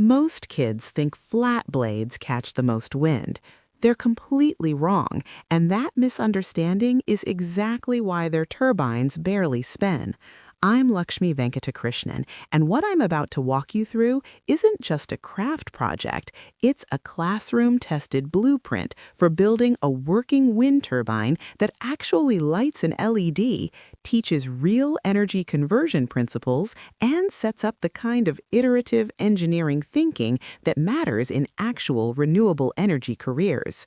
Most kids think flat blades catch the most wind. They're completely wrong, and that misunderstanding is exactly why their turbines barely spin. I'm Lakshmi Venkataraman, and what I'm about to walk you through isn't just a craft project, it's a classroom-tested blueprint for building a working wind turbine that actually lights an LED, teaches real energy conversion principles, and sets up the kind of iterative engineering thinking that matters in actual renewable energy careers.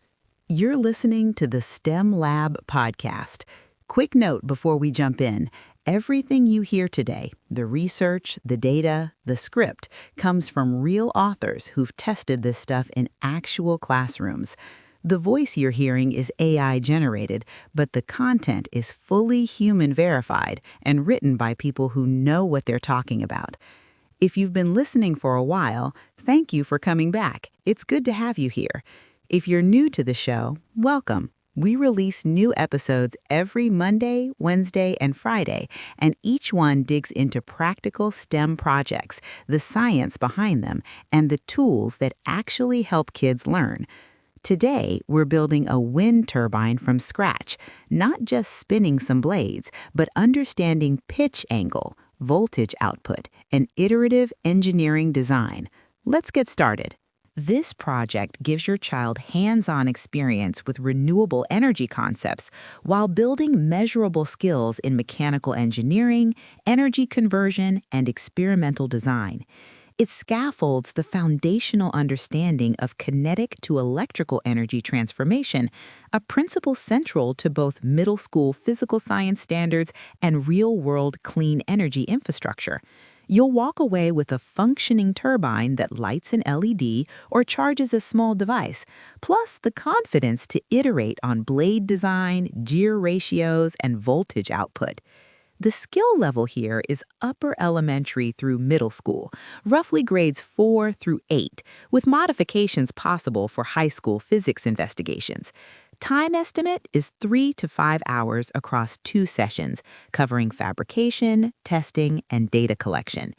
You're listening to the STEM Lab podcast. Quick note before we jump in. Everything you hear today, the research, the data, the script, comes from real authors who've tested this stuff in actual classrooms. The voice you're hearing is AI generated, but the content is fully human verified and written by people who know what they're talking about. If you've been listening for a while, thank you for coming back. It's good to have you here. If you're new to the show, welcome. We release new episodes every Monday, Wednesday, and Friday, and each one digs into practical STEM projects, the science behind them, and the tools that actually help kids learn. Today, we're building a wind turbine from scratch, not just spinning some blades, but understanding pitch angle, voltage output, and iterative engineering design. Let's get started. This project gives your child hands-on experience with renewable energy concepts while building measurable skills in mechanical engineering, energy conversion, and experimental design. It scaffolds the foundational understanding of kinetic to electrical energy transformation, a principle central to both middle school physical science standards and real-world clean energy infrastructure. You'll walk away with a functioning turbine that lights an LED or charges a small device, plus the confidence to iterate on blade design, gear ratios, and voltage output. The skill level here is upper elementary through middle school, roughly grades 4 through 8, with modifications possible for high school physics investigations. Time estimate is 3 to 5 hours across 2 sessions, covering fabrication, testing, and data collection.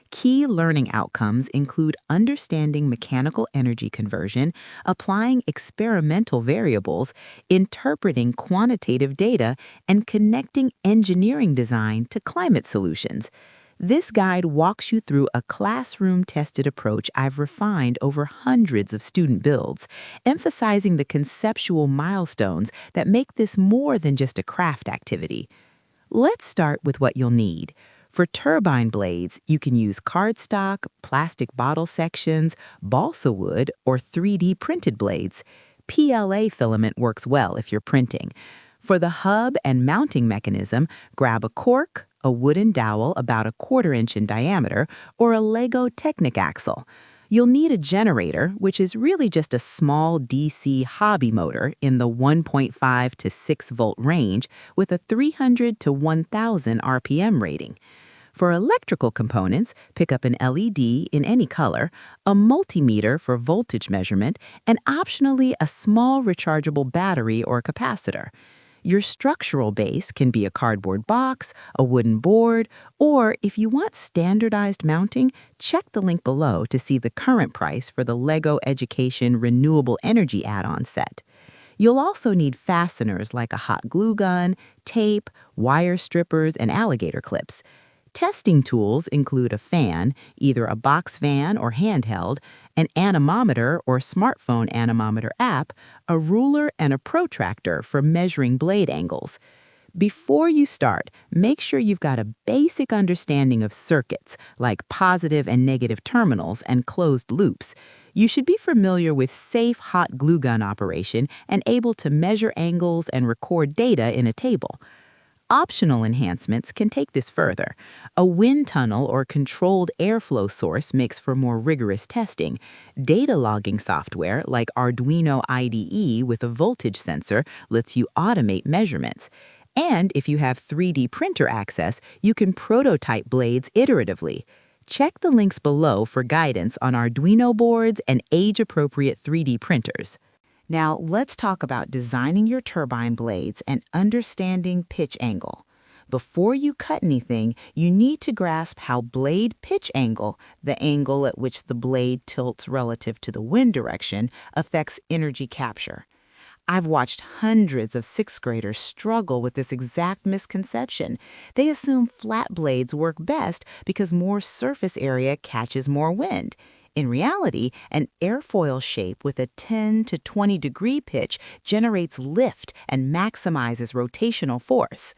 Key learning outcomes include understanding mechanical energy conversion, applying experimental variables, interpreting quantitative data, and connecting engineering design to climate solutions. This guide walks you through a classroom-tested approach I've refined over hundreds of student builds, emphasizing the conceptual milestones that make this more than just a craft activity. Let's start with what you'll need. For turbine blades, you can use cardstock, plastic bottle sections, balsa wood, or 3D printed blades. PLA filament works well if you're printing. For the hub and mounting mechanism, grab a cork, a wooden dowel about 1/4 inch in diameter, or a Lego Technic axle. You'll need a generator, which is really just a small DC hobby motor in the 1.5 to 6 volt range with a 300 to 1000 RPM rating. For electrical components, pick up an LED in any color, a multimeter for voltage measurement, and optionally a small rechargeable battery or capacitor. Your structural base can be a cardboard box, a wooden board, or if you want standardized mounting, check the link below to see the current price for the LEGO Education Renewable Energy add-on set. You'll also need fasteners like a hot glue gun, tape, wire strippers, and alligator clips. Testing tools include a fan, either a box fan or handheld, an anemometer or smartphone anemometer app, a ruler, and a protractor for measuring blade angles. Before you start, make sure you've got a basic understanding of circuits, like positive and negative terminals and closed loops. You should be familiar with safe hot glue gun operation and able to measure angles and record data in a table. Optional enhancements can take this further. A wind tunnel or controlled airflow source makes for more rigorous testing. Data logging software like Arduino IDE with a voltage sensor lets you automate measurements. And if you have 3D printer access, you can prototype blades iteratively. Check the links below for guidance on Arduino boards and age-appropriate 3D printers. Now, let's talk about designing your turbine blades and understanding pitch angle. Before you cut anything, you need to grasp how blade pitch angle, the angle at which the blade tilts relative to the wind direction, affects energy capture. I've watched hundreds of sixth graders struggle with this exact misconception. They assume flat blades work best because more surface area catches more wind. In reality, an airfoil shape with a 10 to 20 degree pitch generates lift and maximizes rotational force.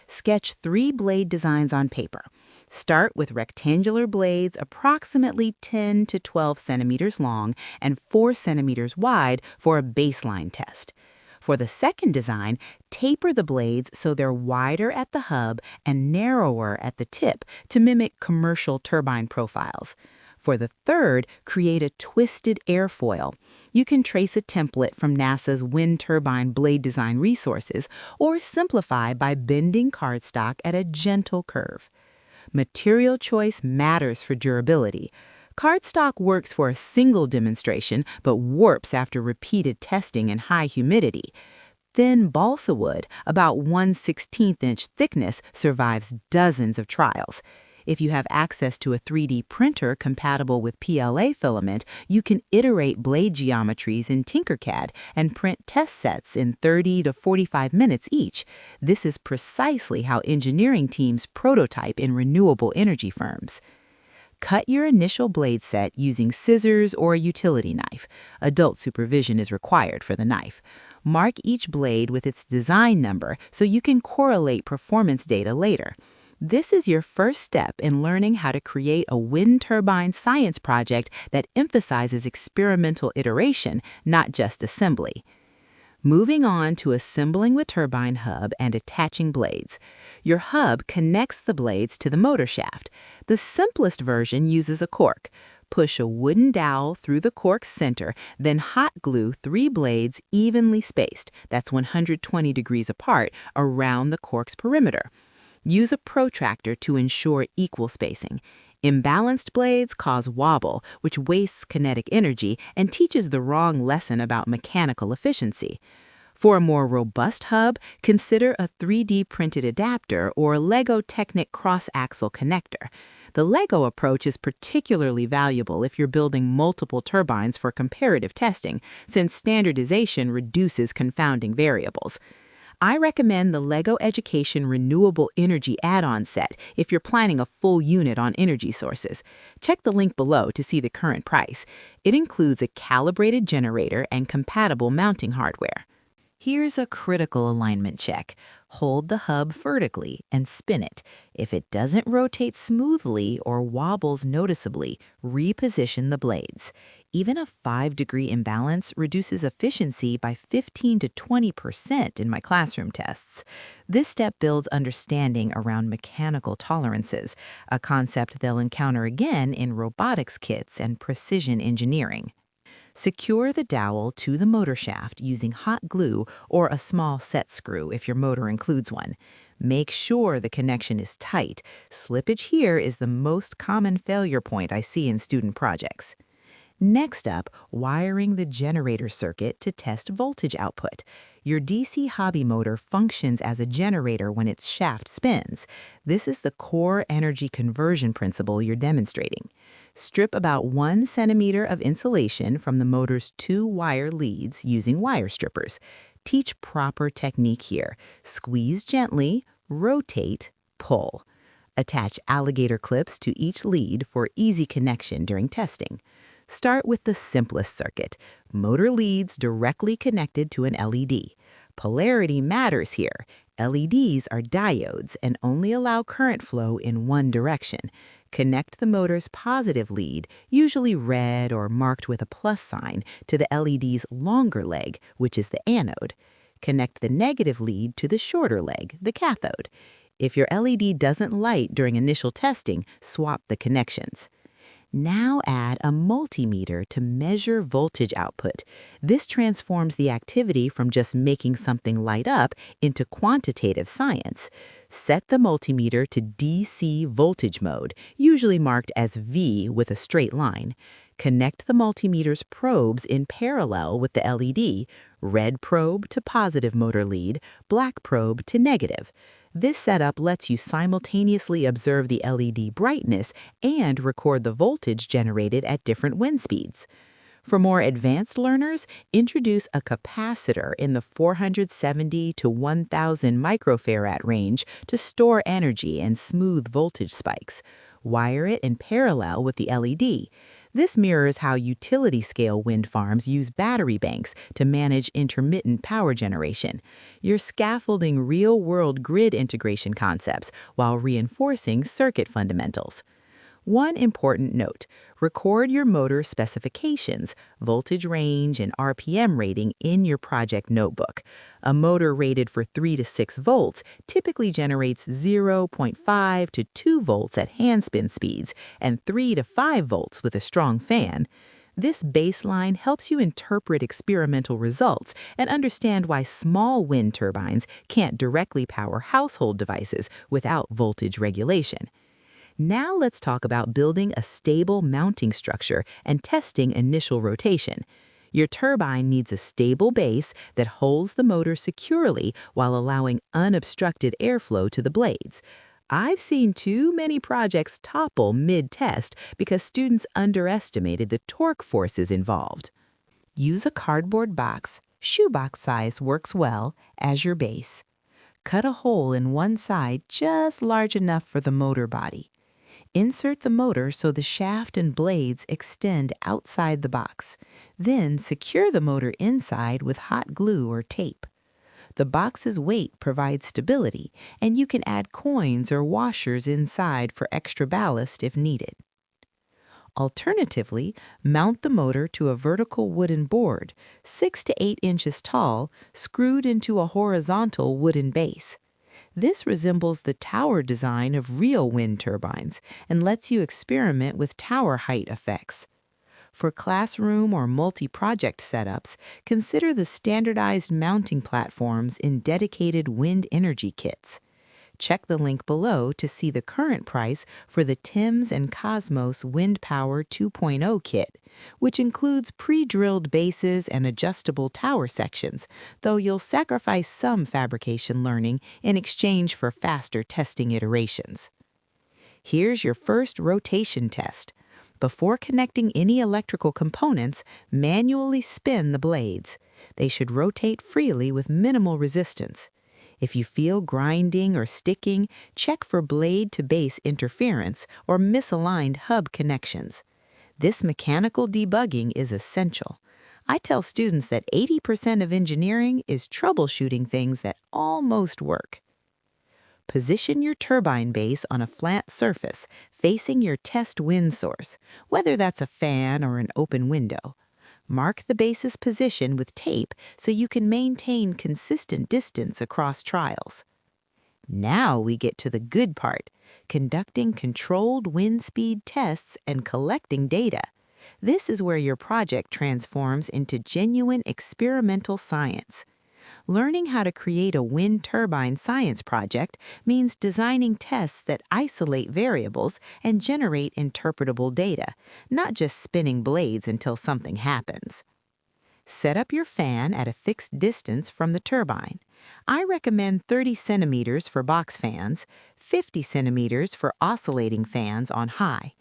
Sketch 3 blade designs on paper. Start with rectangular blades approximately 10 to 12 centimeters long and 4 centimeters wide for a baseline test. For the second design, taper the blades so they're wider at the hub and narrower at the tip to mimic commercial turbine profiles. For the third, create a twisted airfoil. You can trace a template from NASA's wind turbine blade design resources or simplify by bending cardstock at a gentle curve. Material choice matters for durability. Cardstock works for a single demonstration but warps after repeated testing in high humidity. Thin balsa wood, about 1/16 inch thickness, survives dozens of trials. If you have access to a 3D printer compatible with PLA filament, you can iterate blade geometries in Tinkercad and print test sets in 30 to 45 minutes each. This is precisely how engineering teams prototype in renewable energy firms. Cut your initial blade set using scissors or a utility knife. Adult supervision is required for the knife. Mark each blade with its design number so you can correlate performance data later. This is your first step in learning how to create a wind turbine science project that emphasizes experimental iteration, not just assembly. Moving on to assembling with turbine hub and attaching blades. Your hub connects the blades to the motor shaft. The simplest version uses a cork. Push a wooden dowel through the cork's center, then hot glue 3 blades evenly spaced, that's 120 degrees apart, around the cork's perimeter. Use a protractor to ensure equal spacing. Imbalanced blades cause wobble, which wastes kinetic energy and teaches the wrong lesson about mechanical efficiency. For a more robust hub, consider a 3D printed adapter or Lego Technic cross-axle connector. The Lego approach is particularly valuable if you're building multiple turbines for comparative testing, since standardization reduces confounding variables. I recommend the LEGO Education Renewable Energy add-on set if you're planning a full unit on energy sources. Check the link below to see the current price. It includes a calibrated generator and compatible mounting hardware. Here's a critical alignment check. Hold the hub vertically and spin it. If it doesn't rotate smoothly or wobbles noticeably, reposition the blades. Even a 5-degree imbalance reduces efficiency by 15 to 20% in my classroom tests. This step builds understanding around mechanical tolerances, a concept they'll encounter again in robotics kits and precision engineering. Secure the dowel to the motor shaft using hot glue or a small set screw if your motor includes one. Make sure the connection is tight. Slippage here is the most common failure point I see in student projects. Next up, wiring the generator circuit to test voltage output. Your DC hobby motor functions as a generator when its shaft spins. This is the core energy conversion principle you're demonstrating. Strip about 1 centimeter of insulation from the motor's 2 wire leads using wire strippers. Teach proper technique here. Squeeze gently, rotate, pull. Attach alligator clips to each lead for easy connection during testing. Start with the simplest circuit, motor leads directly connected to an LED. Polarity matters here. LEDs are diodes and only allow current flow in one direction. Connect the motor's positive lead, usually red or marked with a plus sign, to the LED's longer leg, which is the anode. Connect the negative lead to the shorter leg, the cathode. If your LED doesn't light during initial testing, swap the connections. Now add a multimeter to measure voltage output. This transforms the activity from just making something light up into quantitative science. Set the multimeter to DC voltage mode, usually marked as V with a straight line. Connect the multimeter's probes in parallel with the LED, red probe to positive motor lead, black probe to negative. This setup lets you simultaneously observe the LED brightness and record the voltage generated at different wind speeds. For more advanced learners, introduce a capacitor in the 470 to 1000 microfarad range to store energy and smooth voltage spikes. Wire it in parallel with the LED. This mirrors how utility-scale wind farms use battery banks to manage intermittent power generation. You're scaffolding real-world grid integration concepts while reinforcing circuit fundamentals. One important note, record your motor specifications, voltage range, and RPM rating in your project notebook. A motor rated for 3 to 6 volts typically generates 0.5 to 2 volts at handspin speeds and 3 to 5 volts with a strong fan. This baseline helps you interpret experimental results and understand why small wind turbines can't directly power household devices without voltage regulation. Now let's talk about building a stable mounting structure and testing initial rotation. Your turbine needs a stable base that holds the motor securely while allowing unobstructed airflow to the blades. I've seen too many projects topple mid-test because students underestimated the torque forces involved. Use a cardboard box, shoebox size works well, as your base. Cut a hole in one side just large enough for the motor body. Insert the motor so the shaft and blades extend outside the box. Then secure the motor inside with hot glue or tape. The box's weight provides stability, and you can add coins or washers inside for extra ballast if needed. Alternatively, mount the motor to a vertical wooden board, 6 to 8 inches tall, screwed into a horizontal wooden base. This resembles the tower design of real wind turbines and lets you experiment with tower height effects. For classroom or multi-project setups, consider the standardized mounting platforms in dedicated wind energy kits. Check the link below to see the current price for the Thames and Cosmos Wind Power 2.0 kit, which includes pre-drilled bases and adjustable tower sections, though you'll sacrifice some fabrication learning in exchange for faster testing iterations. Here's your first rotation test. Before connecting any electrical components, manually spin the blades. They should rotate freely with minimal resistance. If you feel grinding or sticking, check for blade-to-base interference or misaligned hub connections. This mechanical debugging is essential. I tell students that 80% of engineering is troubleshooting things that almost work. Position your turbine base on a flat surface, facing your test wind source, whether that's a fan or an open window. Mark the base's position with tape so you can maintain consistent distance across trials. Now we get to the good part, conducting controlled wind speed tests and collecting data. This is where your project transforms into genuine experimental science. Learning how to create a wind turbine science project means designing tests that isolate variables and generate interpretable data, not just spinning blades until something happens. Set up your fan at a fixed distance from the turbine. I recommend 30 centimeters for box fans, 50 centimeters for oscillating fans on high.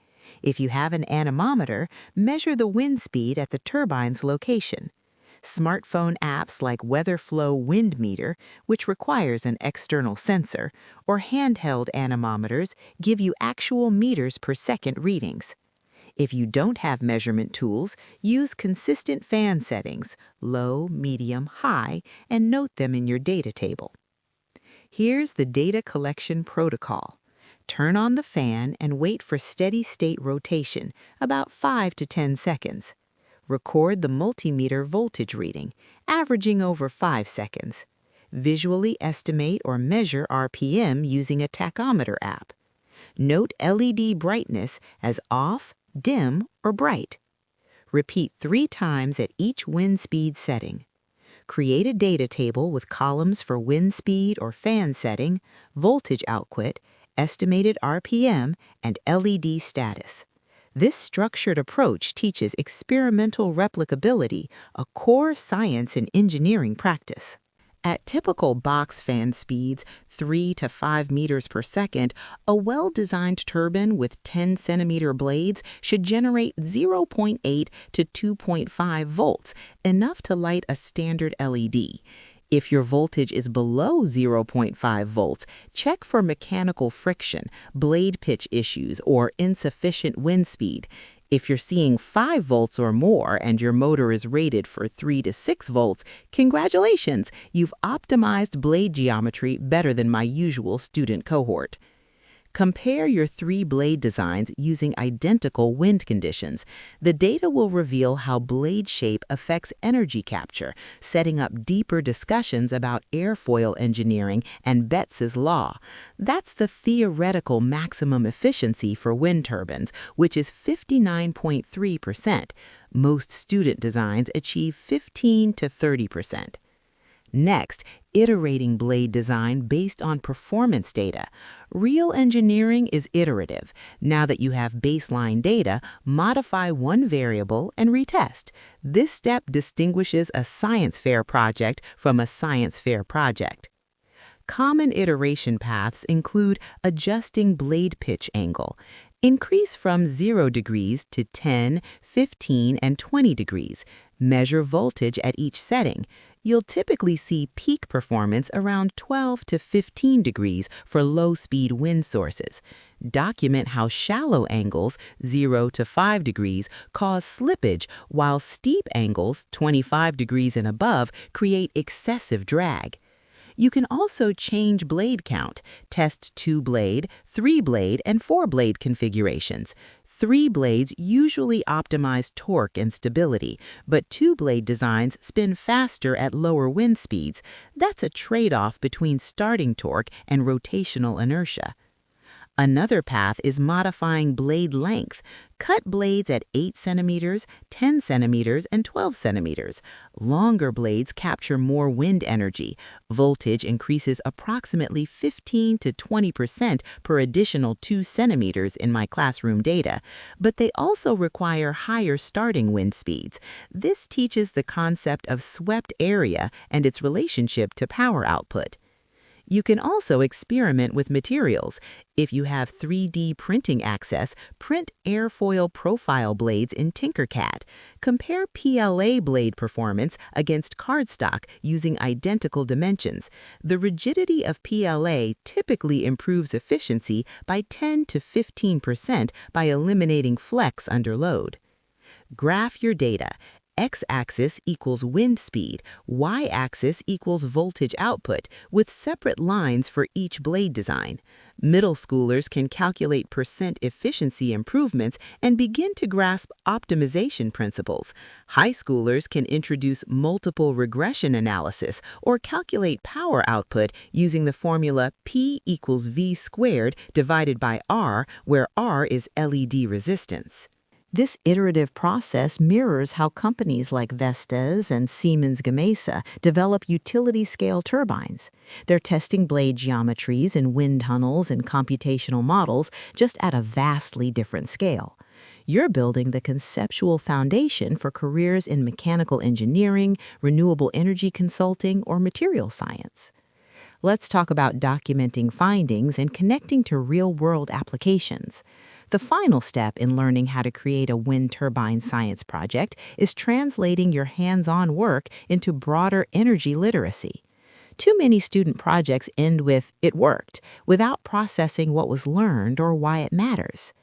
If you have an anemometer, measure the wind speed at the turbine's location. Smartphone apps like WeatherFlow Wind Meter, which requires an external sensor, or handheld anemometers give you actual meters per second readings. If you don't have measurement tools, use consistent fan settings, low, medium, high, and note them in your data table. Here's the data collection protocol. Turn on the fan and wait for steady-state rotation, about 5 to 10 seconds. Record the multimeter voltage reading, averaging over 5 seconds. Visually estimate or measure RPM using a tachometer app. Note LED brightness as off, dim, or bright. Repeat 3 times at each wind speed setting. Create a data table with columns for wind speed or fan setting, voltage output, estimated RPM, and LED status. This structured approach teaches experimental replicability, a core science and engineering practice. At typical box fan speeds, 3 to 5 meters per second, a well-designed turbine with 10-centimeter blades should generate 0.8 to 2.5 volts, enough to light a standard LED. If your voltage is below 0.5 volts, check for mechanical friction, blade pitch issues, or insufficient wind speed. If you're seeing 5 volts or more and your motor is rated for 3 to 6 volts, congratulations, you've optimized blade geometry better than my usual student cohort. Compare your 3 blade designs using identical wind conditions. The data will reveal how blade shape affects energy capture, setting up deeper discussions about airfoil engineering and Betts's law. That's the theoretical maximum efficiency for wind turbines, which is 59.3%. Most student designs achieve 15 to 30%. Next, iterating blade design based on performance data. Real engineering is iterative. Now that you have baseline data, modify one variable and retest. This step distinguishes a science fair project from a science fair project. Common iteration paths include adjusting blade pitch angle. Increase from 0 degrees to 10, 15, and 20 degrees. Measure voltage at each setting. You'll typically see peak performance around 12 to 15 degrees for low-speed wind sources. Document how shallow angles, 0 to 5 degrees, cause slippage, while steep angles, 25 degrees and above, create excessive drag. You can also change blade count. Test 2-blade, 3-blade, and 4-blade configurations. 3 blades usually optimize torque and stability, but 2-blade designs spin faster at lower wind speeds. That's a trade-off between starting torque and rotational inertia. Another path is modifying blade length. Cut blades at 8 centimeters, 10 centimeters, and 12 centimeters. Longer blades capture more wind energy. Voltage increases approximately 15 to 20% per additional 2 centimeters in my classroom data, but they also require higher starting wind speeds. This teaches the concept of swept area and its relationship to power output. You can also experiment with materials. If you have 3D printing access, print airfoil profile blades in Tinkercad. Compare PLA blade performance against cardstock using identical dimensions. The rigidity of PLA typically improves efficiency by 10 to 15% by eliminating flex under load. Graph your data. X-axis equals wind speed, Y-axis equals voltage output, with separate lines for each blade design. Middle schoolers can calculate percent efficiency improvements and begin to grasp optimization principles. High schoolers can introduce multiple regression analysis or calculate power output using the formula P equals V squared divided by R, where R is LED resistance. This iterative process mirrors how companies like Vestas and Siemens Gamesa develop utility-scale turbines. They're testing blade geometries in wind tunnels and computational models, just at a vastly different scale. You're building the conceptual foundation for careers in mechanical engineering, renewable energy consulting, or material science. Let's talk about documenting findings and connecting to real-world applications. The final step in learning how to create a wind turbine science project is translating your hands-on work into broader energy literacy. Too many student projects end with "it worked," without processing what was learned or why it matters.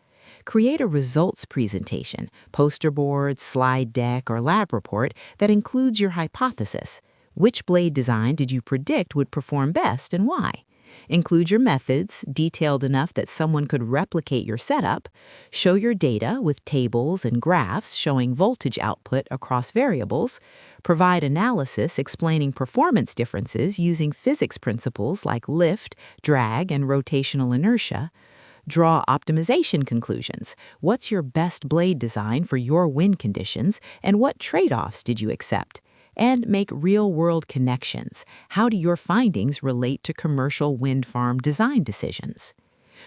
Create a results presentation, poster board, slide deck, or lab report that includes your hypothesis. Which blade design did you predict would perform best and why? Include your methods, detailed enough that someone could replicate your setup. Show your data with tables and graphs showing voltage output across variables. Provide analysis explaining performance differences using physics principles like lift, drag, and rotational inertia. Draw optimization conclusions. What's your best blade design for your wind conditions, and what trade-offs did you accept? And make real-world connections. How do your findings relate to commercial wind farm design decisions?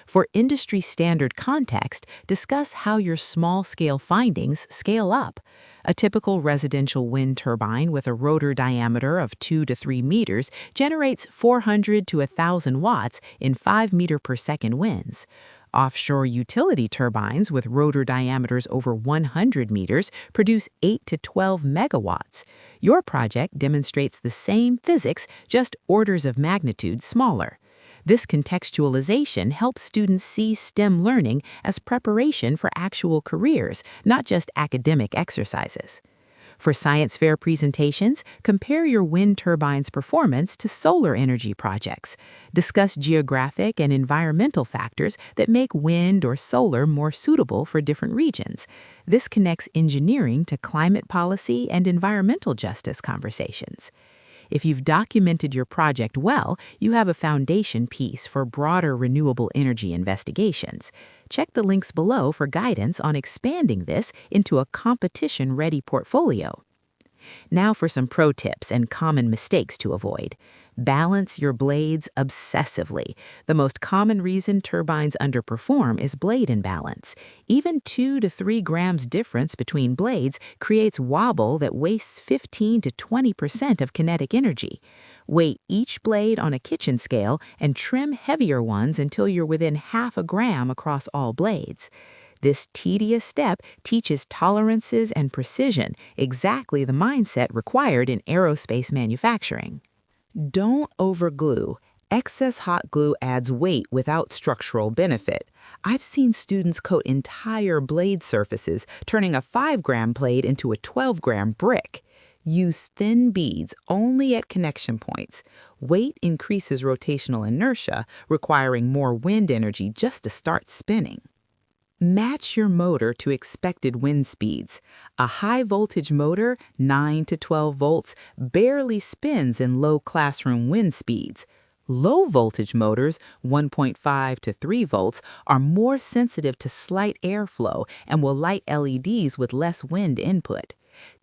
For industry standard context, discuss how your small-scale findings scale up. A typical residential wind turbine with a rotor diameter of 2 to 3 meters generates 400 to 1,000 watts in 5-meter per second winds. Offshore utility turbines with rotor diameters over 100 meters produce 8 to 12 megawatts. Your project demonstrates the same physics, just orders of magnitude smaller. This contextualization helps students see STEM learning as preparation for actual careers, not just academic exercises. For science fair presentations, compare your wind turbine's performance to solar energy projects. Discuss geographic and environmental factors that make wind or solar more suitable for different regions. This connects engineering to climate policy and environmental justice conversations. If you've documented your project well, you have a foundation piece for broader renewable energy investigations. Check the links below for guidance on expanding this into a competition-ready portfolio. Now for some pro tips and common mistakes to avoid. Balance your blades obsessively. The most common reason turbines underperform is blade imbalance. Even 2 to 3 grams difference between blades creates wobble that wastes 15 to 20% of kinetic energy. Weigh each blade on a kitchen scale and trim heavier ones until you're within half a gram across all blades. This tedious step teaches tolerances and precision, exactly the mindset required in aerospace manufacturing. Don't overglue. Excess hot glue adds weight without structural benefit. I've seen students coat entire blade surfaces, turning a 5-gram blade into a 12-gram brick. Use thin beads only at connection points. Weight increases rotational inertia, requiring more wind energy just to start spinning. Match your motor to expected wind speeds. A high-voltage motor, 9 to 12 volts, barely spins in low classroom wind speeds. Low-voltage motors, 1.5 to 3 volts, are more sensitive to slight airflow and will light LEDs with less wind input.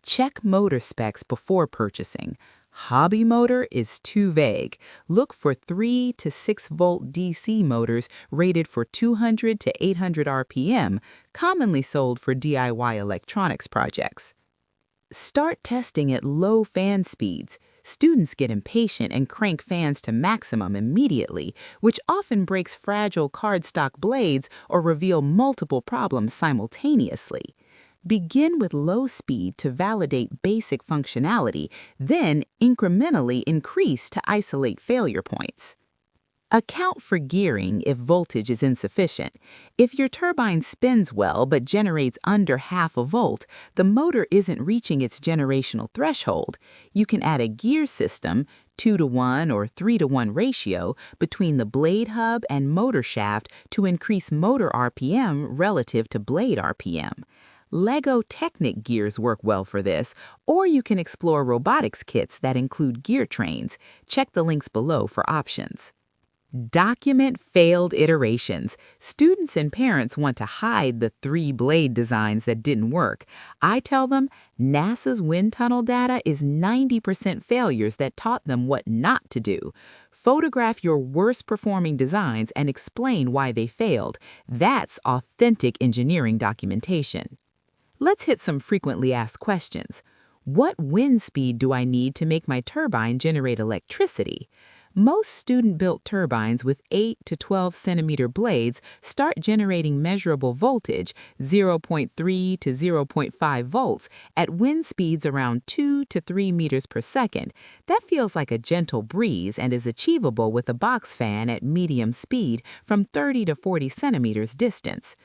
Check motor specs before purchasing. Hobby motor is too vague. Look for 3 to 6 volt DC motors rated for 200 to 800 RPM, commonly sold for DIY electronics projects. Start testing at low fan speeds. Students get impatient and crank fans to maximum immediately, which often breaks fragile cardstock blades or reveal multiple problems simultaneously. Begin with low speed to validate basic functionality, then incrementally increase to isolate failure points. Account for gearing if voltage is insufficient. If your turbine spins well but generates under half a volt, the motor isn't reaching its generational threshold. You can add a gear system, 2-to-1 or 3-to-1 ratio, between the blade hub and motor shaft to increase motor RPM relative to blade RPM. Lego Technic gears work well for this, or you can explore robotics kits that include gear trains. Check the links below for options. Document failed iterations. Students and parents want to hide the 3-blade designs that didn't work. I tell them NASA's wind tunnel data is 90% failures that taught them what not to do. Photograph your worst performing designs and explain why they failed. That's authentic engineering documentation. Let's hit some frequently asked questions. What wind speed do I need to make my turbine generate electricity? Most student-built turbines with 8 to 12 centimeter blades start generating measurable voltage, 0.3 to 0.5 volts, at wind speeds around 2 to 3 meters per second. That feels like a gentle breeze and is achievable with a box fan at medium speed from 30 to 40 centimeters distance.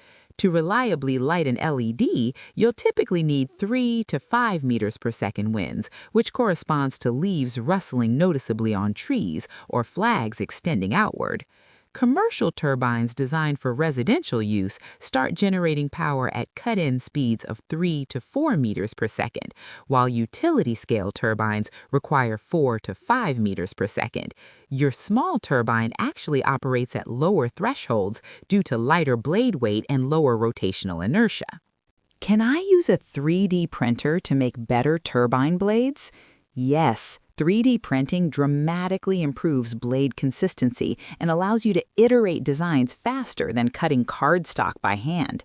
To reliably light an LED, you'll typically need 3 to 5 meters per second winds, which corresponds to leaves rustling noticeably on trees or flags extending outward. Commercial turbines designed for residential use start generating power at cut-in speeds of 3 to 4 meters per second, while utility-scale turbines require 4 to 5 meters per second. Your small turbine actually operates at lower thresholds due to lighter blade weight and lower rotational inertia. Can I use a 3D printer to make better turbine blades? Yes, 3D printing dramatically improves blade consistency and allows you to iterate designs faster than cutting cardstock by hand.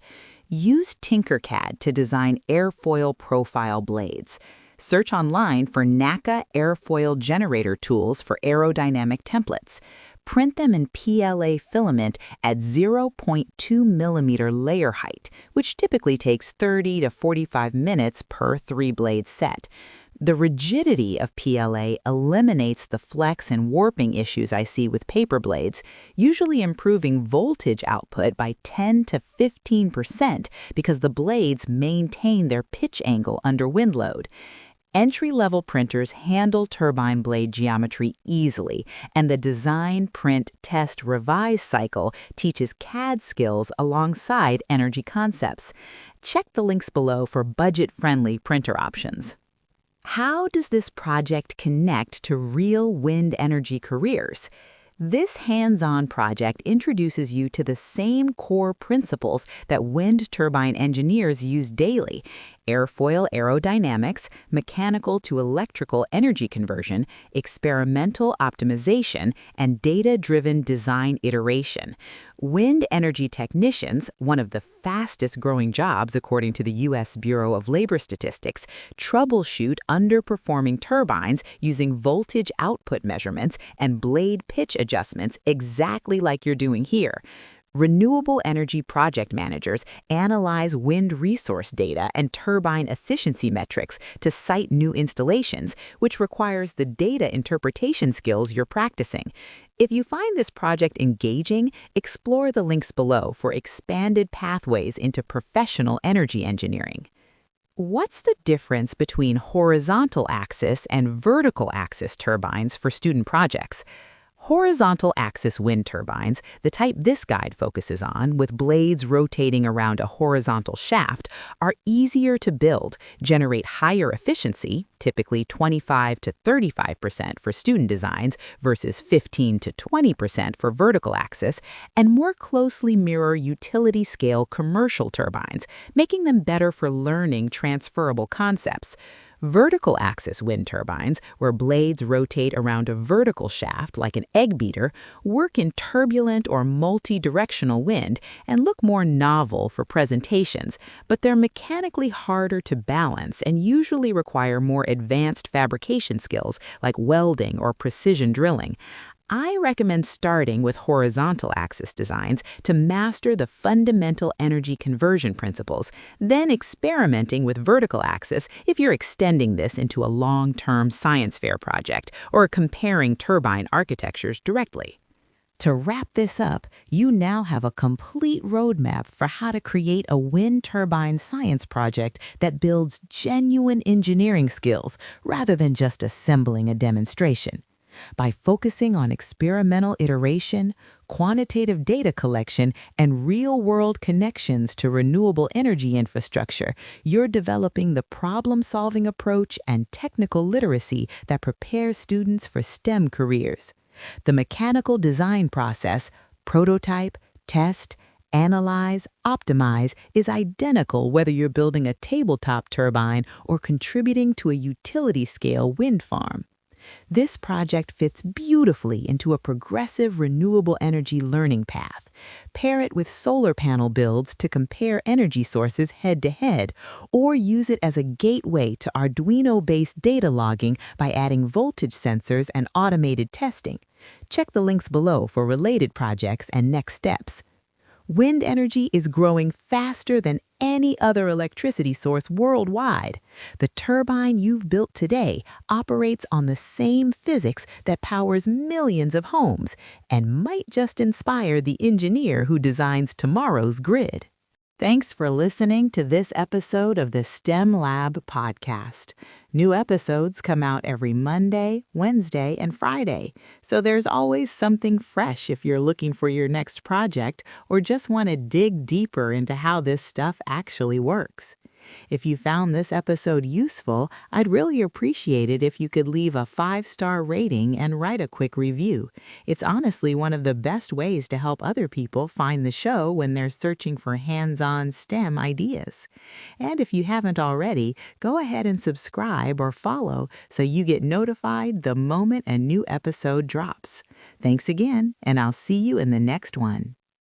Use Tinkercad to design airfoil profile blades. Search online for NACA airfoil generator tools for aerodynamic templates. Print them in PLA filament at 0.2 millimeter layer height, which typically takes 30 to 45 minutes per 3-blade set. The rigidity of PLA eliminates the flex and warping issues I see with paper blades, usually improving voltage output by 10 to 15% because the blades maintain their pitch angle under wind load. Entry-level printers handle turbine blade geometry easily, and the design, print, test, revise cycle teaches CAD skills alongside energy concepts. Check the links below for budget-friendly printer options. How does this project connect to real wind energy careers? This hands-on project introduces you to the same core principles that wind turbine engineers use daily: airfoil aerodynamics, mechanical to electrical energy conversion, experimental optimization, and data-driven design iteration. Wind energy technicians, one of the fastest-growing jobs according to the U.S. Bureau of Labor Statistics, troubleshoot underperforming turbines using voltage output measurements and blade pitch adjustments exactly like you're doing here. Renewable energy project managers analyze wind resource data and turbine efficiency metrics to site new installations, which requires the data interpretation skills you're practicing. If you find this project engaging, explore the links below for expanded pathways into professional energy engineering. What's the difference between horizontal axis and vertical axis turbines for student projects? Horizontal axis wind turbines, the type this guide focuses on, with blades rotating around a horizontal shaft, are easier to build, generate higher efficiency, typically 25 to 35% for student designs versus 15 to 20% for vertical axis, and more closely mirror utility-scale commercial turbines, making them better for learning transferable concepts. Vertical axis wind turbines, where blades rotate around a vertical shaft like an egg beater, work in turbulent or multi-directional wind and look more novel for presentations, but they're mechanically harder to balance and usually require more advanced fabrication skills like welding or precision drilling. I recommend starting with horizontal axis designs to master the fundamental energy conversion principles, then experimenting with vertical axis if you're extending this into a long-term science fair project or comparing turbine architectures directly. To wrap this up, you now have a complete roadmap for how to create a wind turbine science project that builds genuine engineering skills rather than just assembling a demonstration. By focusing on experimental iteration, quantitative data collection, and real-world connections to renewable energy infrastructure, you're developing the problem-solving approach and technical literacy that prepares students for STEM careers. The mechanical design process, prototype, test, analyze, optimize, is identical whether you're building a tabletop turbine or contributing to a utility-scale wind farm. This project fits beautifully into a progressive renewable energy learning path. Pair it with solar panel builds to compare energy sources head-to-head, or use it as a gateway to Arduino-based data logging by adding voltage sensors and automated testing. Check the links below for related projects and next steps. Wind energy is growing faster than any other electricity source worldwide. The turbine you've built today operates on the same physics that powers millions of homes and might just inspire the engineer who designs tomorrow's grid. Thanks for listening to this episode of the STEM Lab podcast. New episodes come out every Monday, Wednesday, and Friday, so there's always something fresh if you're looking for your next project or just want to dig deeper into how this stuff actually works. If you found this episode useful, I'd really appreciate it if you could leave a 5-star rating and write a quick review. It's honestly one of the best ways to help other people find the show when they're searching for hands-on STEM ideas. And if you haven't already, go ahead and subscribe or follow so you get notified the moment a new episode drops. Thanks again, and I'll see you in the next one.